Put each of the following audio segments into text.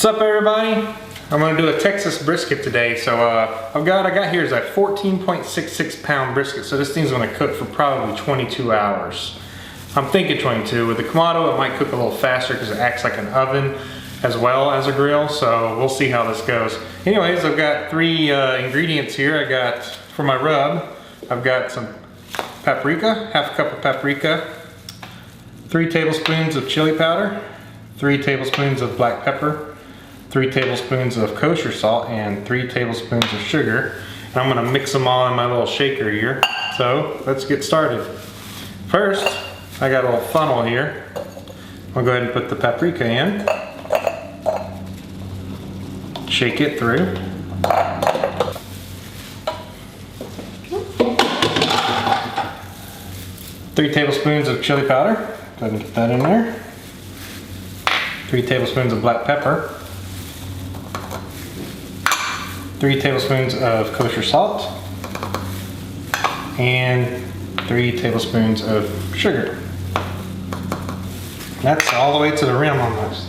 What's up, everybody? I'm gonna do a Texas brisket today. So I got here is a 14.66 pound brisket. So this thing's gonna cook for probably 22 hours. I'm thinking 22. With the Kamado, it might cook a little faster because it acts like an oven as well as a grill. So we'll see how this goes. Anyways, I've got three ingredients here. I got, for my rub, I've got some paprika, half a cup of paprika, 3 tablespoons of chili powder, 3 tablespoons of black pepper, 3 tablespoons of kosher salt, and 3 tablespoons of sugar. And I'm gonna mix them all in my little shaker here. So let's get started. First, I got a little funnel here. I'll go ahead and put the paprika in. Shake it through. Three tablespoons of chili powder. Go ahead and get that in there. 3 tablespoons of black pepper. 3 tablespoons of kosher salt. And 3 tablespoons of sugar. That's all the way to the rim almost.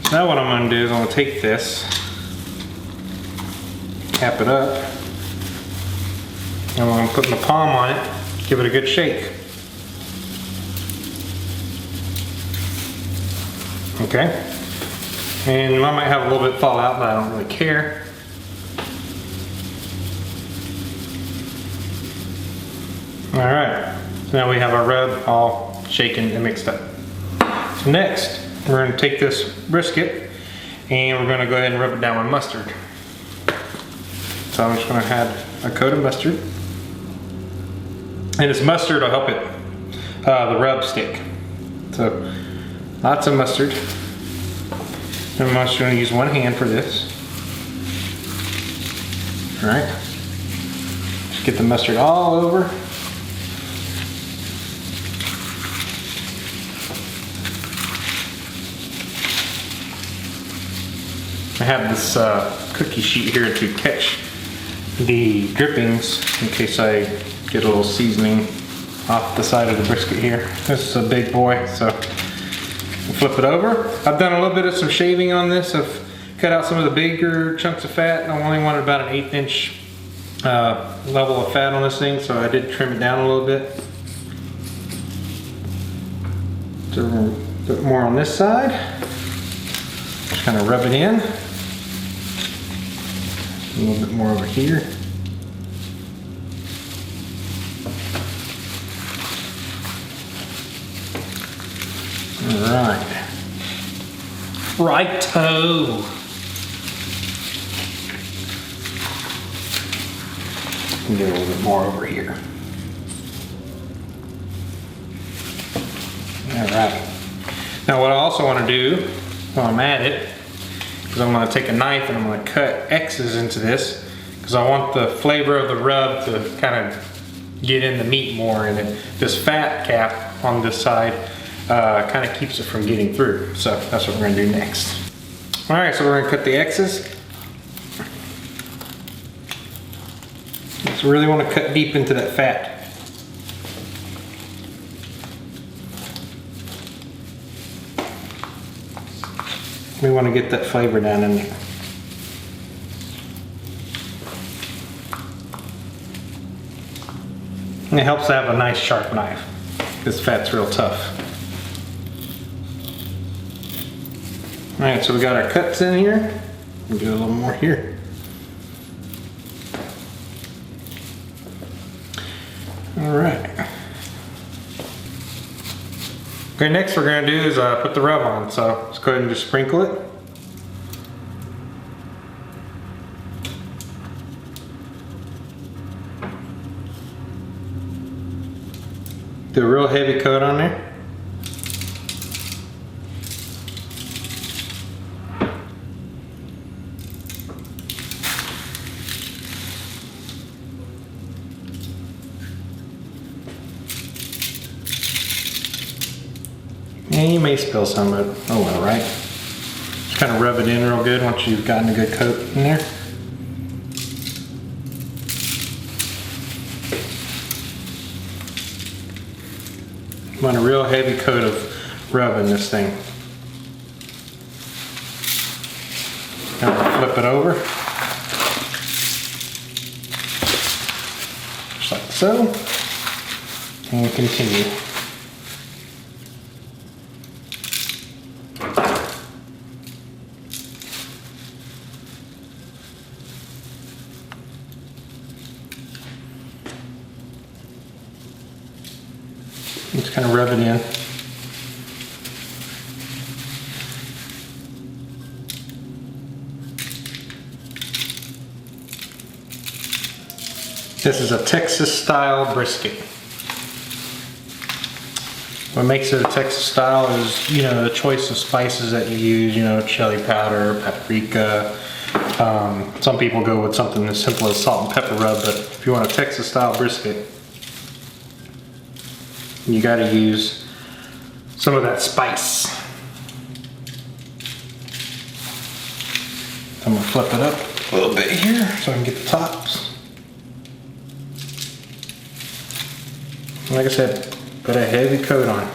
So now what I'm going to do is I'm going to take this, cap it up, and I'm going to put my palm on it, give it a good shake. Okay, and I might have a little bit fall out, but I don't really care. Alright, so now we have our rub all shaken and mixed up. So next, we're going to take this brisket and we're going to go ahead and rub it down with mustard. So I'm just going to add a coat of mustard. And this mustard will help it, the rub stick. So lots of mustard. And I'm just going to use one hand for this. Alright. Just get the mustard all over. I have this cookie sheet here to catch the drippings in case I get a little seasoning off the side of the brisket here. This is a big boy, so flip it over. I've done a little bit of some shaving on this. I've cut out some of the bigger chunks of fat. I only wanted about an 1/8 inch level of fat on this thing, so I did trim it down a little bit. So we're going to put more on this side. Just kind of rub it in. A little bit more over here. Alright. Righto. Get a little bit more over here. Alright. Now what I also want to do while I'm at it is I'm going to take a knife and I'm going to cut X's into this because I want the flavor of the rub to kind of get in the meat more, and this fat cap on this side kind of keeps it from getting through. So that's what we're going to do next. Alright, so we're going to cut the X's. So we really want to cut deep into that fat. We want to get that flavor down in there. And it helps to have a nice sharp knife. This fat's real tough. Alright, so we got our cuts in here. We'll do a little more here. Alright. Okay, next we're going to do is put the rub on. So let's go ahead and just sprinkle it. Do a real heavy coat on there. And you may spill some of it. Oh well, right? Just kind of rub it in real good once you've gotten a good coat in there. Want a real heavy coat of rub in this thing. Now flip it over. Just like so. And continue. Just kind of rub it in. This is a Texas style brisket. What makes it a Texas style is, you know, the choice of spices that you use, you know, chili powder, paprika. Some people go with something as simple as salt and pepper rub, but if you want a Texas style brisket, you gotta use some of that spice. I'm gonna flip it up a little bit here so I can get the tops. Like I said, put a heavy coat on.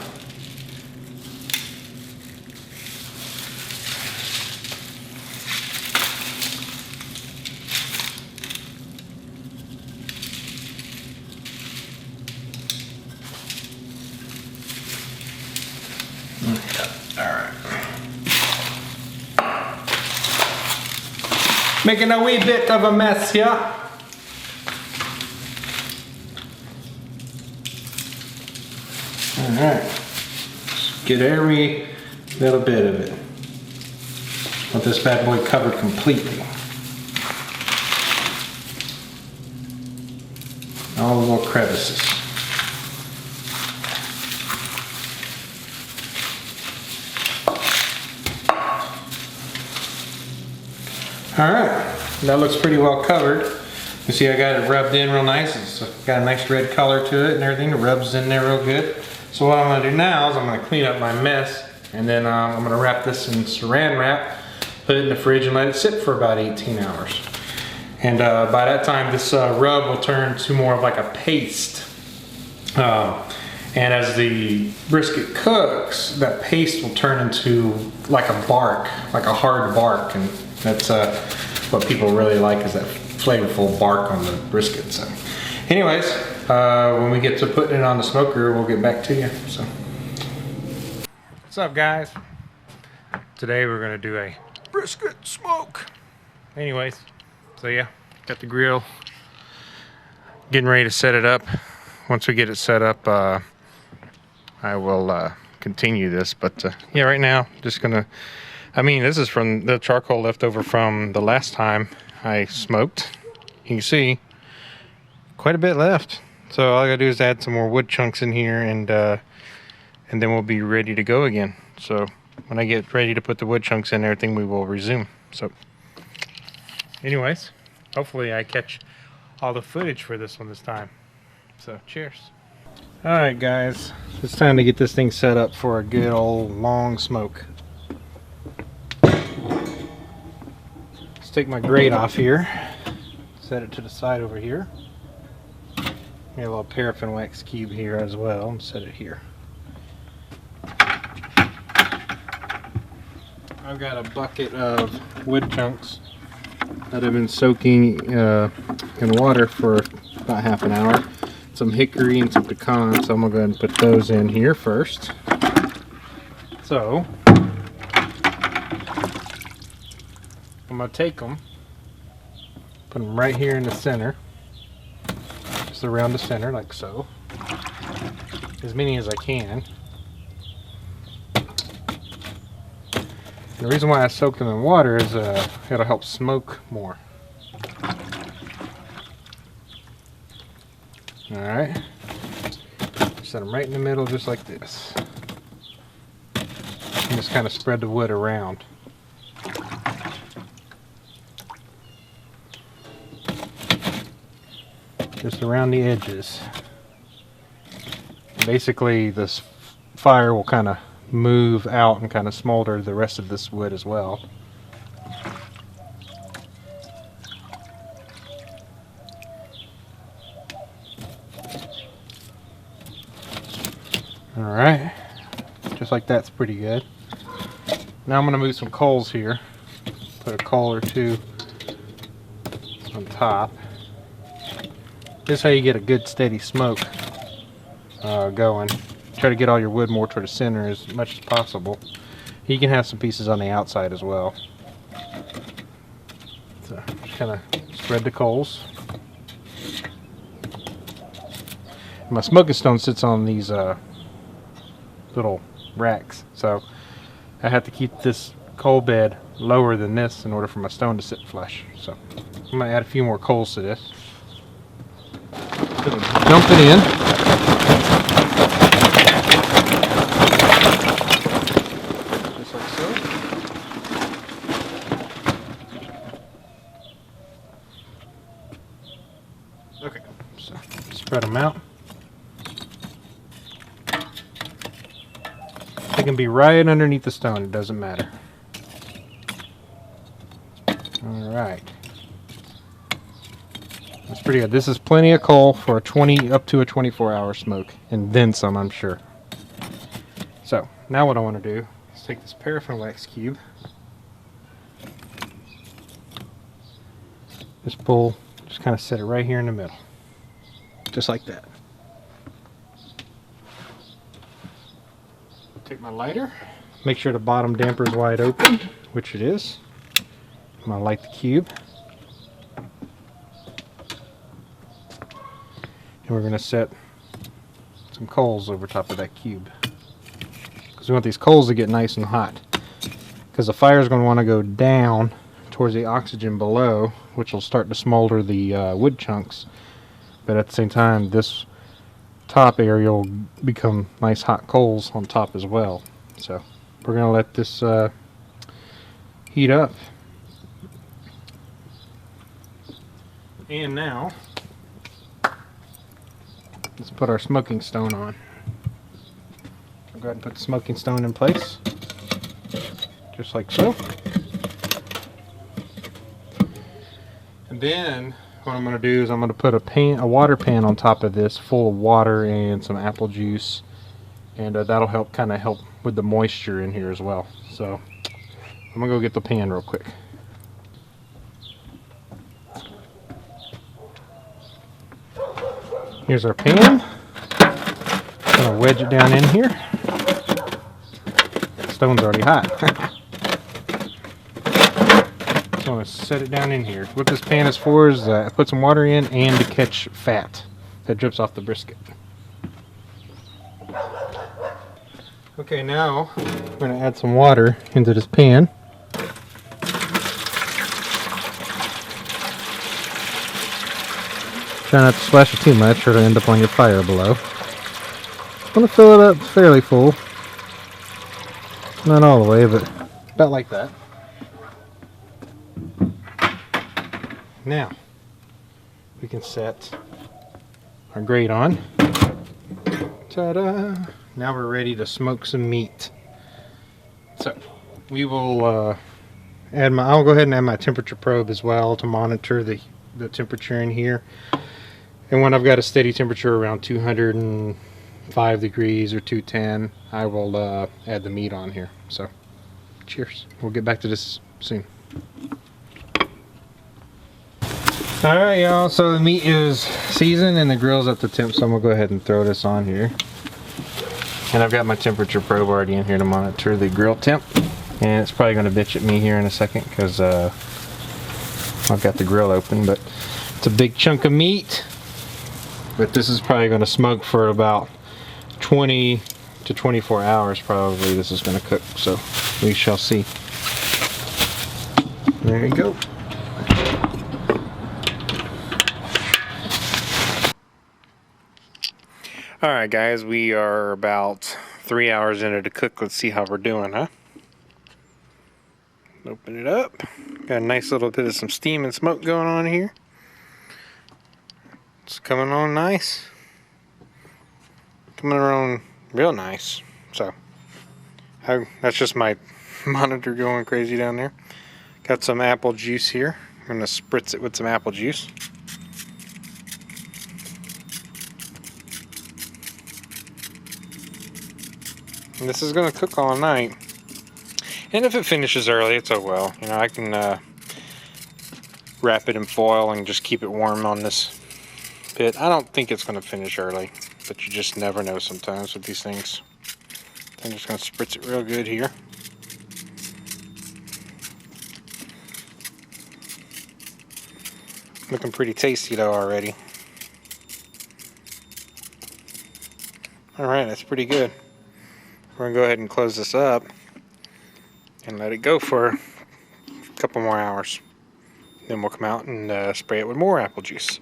Alright. Making a wee bit of a mess here. Alright, get every little bit of it. Want this bad boy covered completely. All the little crevices. Alright, that looks pretty well covered. You see I got it rubbed in real nice. It's got a nice red color to it and everything. It rubs in there real good. So what I'm going to do now is I'm going to clean up my mess, and then I'm going to wrap this in saran wrap, put it in the fridge and let it sit for about 18 hours. And by that time this rub will turn to more of like a paste. And as the brisket cooks, that paste will turn into like a bark, like a hard bark, and that's what people really like, is that flavorful bark on the brisket. So anyways, when we get to putting it on the smoker, we'll get back to you. So, what's up, guys? Today we're gonna do a brisket smoke. Anyways, so yeah, got the grill, getting ready to set it up. Once we get it set up, I will continue this. But yeah, right now, just gonna. I mean, this is from the charcoal left over from the last time I smoked. You can see quite a bit left. So all I gotta do is add some more wood chunks in here, and then we'll be ready to go again. So when I get ready to put the wood chunks in, everything, we will resume. So anyways, hopefully I catch all the footage for this one this time. So cheers. All right, guys, it's time to get this thing set up for a good old long smoke. Let's take my grate off here, set it to the side over here. Got a little paraffin wax cube here as well, and set it here. I've got a bucket of wood chunks that have been soaking in water for about half an hour. Some hickory and some pecan, so I'm gonna go ahead and put those in here first. So I'm gonna take them, put them right here in the center. Around the center, like so, as many as I can. And the reason why I soak them in water is it'll help smoke more. Alright, set them right in the middle just like this, and just kind of spread the wood around. Just around the edges. Basically, this fire will kind of move out and kind of smolder the rest of this wood as well. Alright, just like that's pretty good. Now I'm going to move some coals here. Put a coal or two on top. This is how you get a good steady smoke going. Try to get all your wood more toward the center as much as possible. You can have some pieces on the outside as well. So just kind of spread the coals. My smoking stone sits on these little racks, so I have to keep this coal bed lower than this in order for my stone to sit flush. So I'm going to add a few more coals to this. Dump it in. Just like so. Okay, so spread them out. They can be right underneath the stone, it doesn't matter. Alright. That's pretty good. This is plenty of coal for a 20 up to a 24-hour smoke, and then some, I'm sure. So, now what I want to do is take this paraffin wax cube. Just pull, just kind of set it right here in the middle. Just like that. Take my lighter, make sure the bottom damper is wide open, which it is. I'm going to light the cube. And we're going to set some coals over top of that cube. Because we want these coals to get nice and hot. Because the fire is going to want to go down towards the oxygen below, which will start to smolder the wood chunks. But at the same time, this top area will become nice hot coals on top as well. So we're going to let this heat up. And now let's put our smoking stone on. I'll go ahead and put the smoking stone in place, just like so. And then what I'm going to do is I'm going to put a water pan on top of this full of water and some apple juice, and that'll help with the moisture in here as well. So I'm going to go get the pan real quick. Here's our pan. I'm going to wedge it down in here. The stone's already hot. I'm going to set it down in here. What this pan is for is I put some water in and to catch fat that drips off the brisket. Okay, now we're going to add some water into this pan. Try not to splash it too much or it'll end up on your fire below. I'm going to fill it up fairly full. Not all the way, but about like that. Now, we can set our grate on. Ta-da! Now we're ready to smoke some meat. So, we will I'll go ahead and add my temperature probe as well to monitor the temperature in here. And when I've got a steady temperature around 205 degrees or 210, I will add the meat on here. So, cheers. We'll get back to this soon. Alright y'all, so the meat is seasoned and the grill's at the temp, so I'm going to go ahead and throw this on here. And I've got my temperature probe already in here to monitor the grill temp. And it's probably going to bitch at me here in a second because I've got the grill open, but it's a big chunk of meat. But this is probably going to smoke for about 20 to 24 hours probably this is going to cook, so we shall see. There you go. Alright guys, we are about 3 hours into the cook. Let's see how we're doing, huh? Open it up. Got a nice little bit of some steam and smoke going on here. It's coming on nice. Coming around real nice. So, that's just my monitor going crazy down there. Got some apple juice here. I'm going to spritz it with some apple juice. And this is going to cook all night. And if it finishes early, it's oh well. You know, I can wrap it in foil and just keep it warm on this bit. I don't think it's going to finish early, but you just never know sometimes with these things. I'm just going to spritz it real good here. Looking pretty tasty though already. Alright, that's pretty good. We're going to go ahead and close this up and let it go for a couple more hours. Then we'll come out and spray it with more apple juice.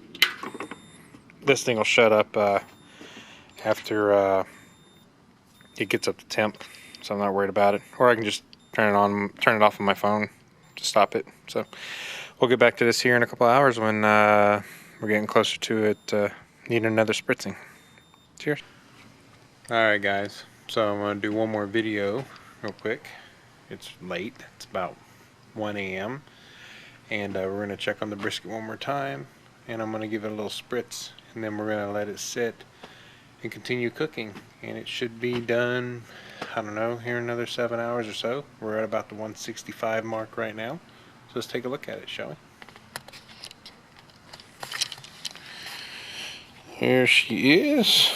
This thing will shut up after it gets up to temp, so I'm not worried about it. Or I can just turn it off on my phone to stop it. So we'll get back to this here in a couple hours when we're getting closer to it needing another spritzing. Cheers. Alright guys, so I'm going to do one more video real quick. It's late, it's about 1 a.m. and we're going to check on the brisket one more time, and I'm going to give it a little spritz, and then we're going to let it sit and continue cooking, and it should be done, I don't know, here in another 7 hours or so. We're at about the 165 mark right now, so let's take a look at it, shall we? Here she is,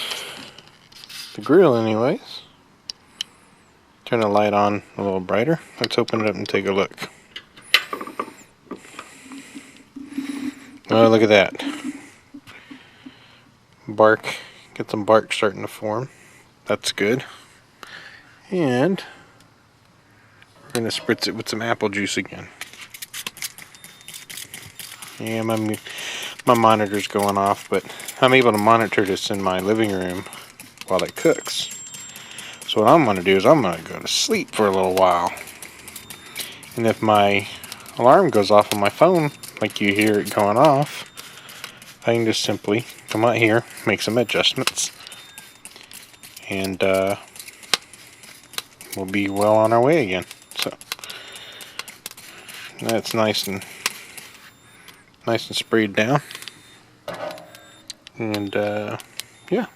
the grill anyways. Turn the light on a little brighter. Let's open it up and take a look. Oh, look at that. Bark. Get some bark starting to form. That's good. And we're going to spritz it with some apple juice again. Yeah, my monitor's going off, but I'm able to monitor this in my living room while it cooks. So what I'm going to do is I'm going to go to sleep for a little while. And if my alarm goes off on my phone, like you hear it going off, I can just simply come out here, make some adjustments, and we'll be well on our way again. So that's nice and sprayed down. And yeah.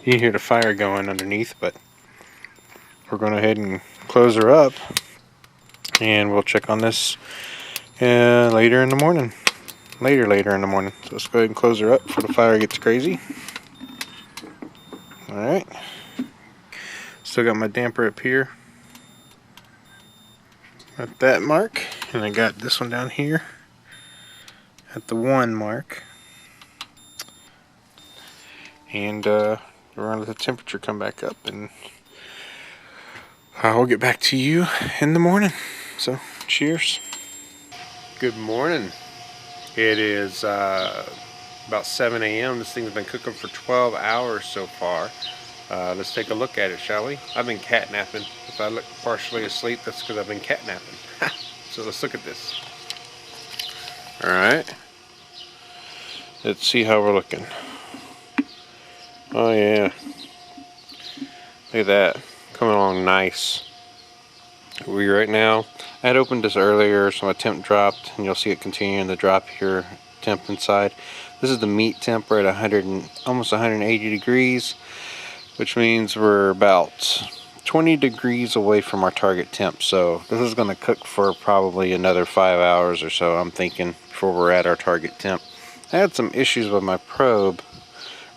You can hear the fire going underneath, but we're going to go ahead and close her up, and we'll check on this later in the morning. Later in the morning. So let's go ahead and close her up before the fire gets crazy. Alright. Still got my damper up here at that mark, and I got this one down here at the 1 mark. And we're going to let the temperature come back up, and I'll get back to you in the morning. So, cheers. Good morning. It is about 7 a.m. This thing's been cooking for 12 hours so far. Let's take a look at it, shall we? I've been catnapping. If I look partially asleep, that's because I've been catnapping. So let's look at this. Alright. Let's see how we're looking. Oh yeah. Look at that. Coming along nice. Right now, I had opened this earlier, so my temp dropped, and you'll see it continuing to drop here, temp inside. This is the meat temp. We're at almost 180 degrees, which means we're about 20 degrees away from our target temp. So this is going to cook for probably another 5 hours or so, I'm thinking, before we're at our target temp. I had some issues with my probe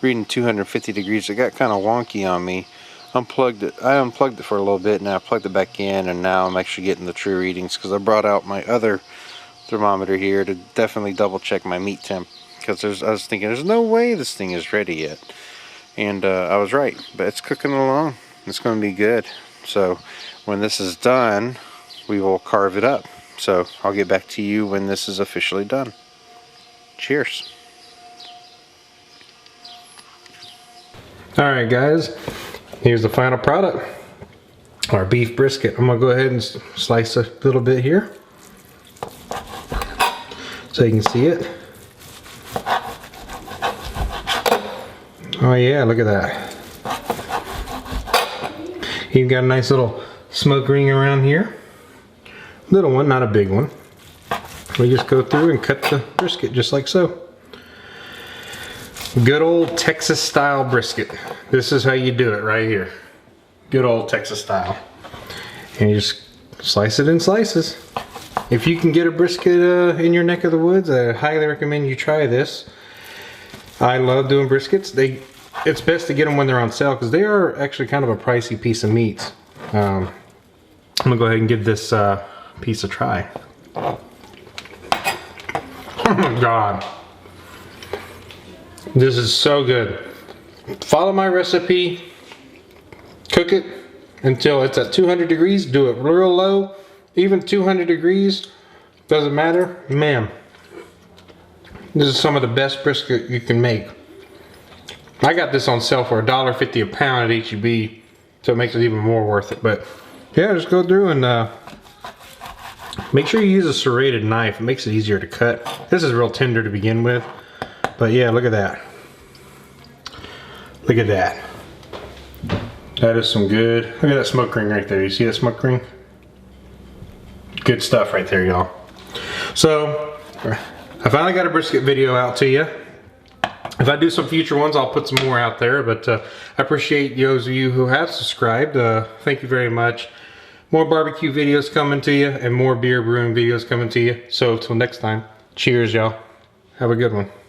reading 250 degrees. It got kind of wonky on me. I unplugged it for a little bit, and I plugged it back in, and now I'm actually getting the true readings, because I brought out my other thermometer here to definitely double check my meat temp, because I was thinking there's no way this thing is ready yet, and I was right. But it's cooking along. It's going to be good. So when this is done, we will carve it up. So I'll get back to you when this is officially done. Cheers. Alright guys, here's the final product, our beef brisket. I'm going to go ahead and slice a little bit here so you can see it. Oh yeah, look at that. You've got a nice little smoke ring around here. Little one, not a big one. We just go through and cut the brisket just like so. Good old Texas style brisket. This is how you do it right here. Good old Texas style. And you just Slice it in slices. If you can get a brisket in your neck of the woods, I highly recommend you try this. I love doing briskets. It's best to get them when they're on sale because they are actually kind of a pricey piece of meat. I'm gonna go ahead and give this piece a try. Oh my God. This is so good. Follow my recipe. Cook it until it's at 200 degrees. Do it real low. Even 200 degrees. Doesn't matter. Man. This is some of the best brisket you can make. I got this on sale for $1.50 a pound at HEB. So it makes it even more worth it. But yeah, just go through and make sure you use a serrated knife. It makes it easier to cut. This is real tender to begin with. But yeah, look at that. Look at that. That is some good. Look at that smoke ring right there. You see that smoke ring? Good stuff right there, y'all. So, I finally got a brisket video out to you. If I do some future ones, I'll put some more out there. But I appreciate those of you who have subscribed. Thank you very much. More barbecue videos coming to you and more beer brewing videos coming to you. So, till next time, cheers, y'all. Have a good one.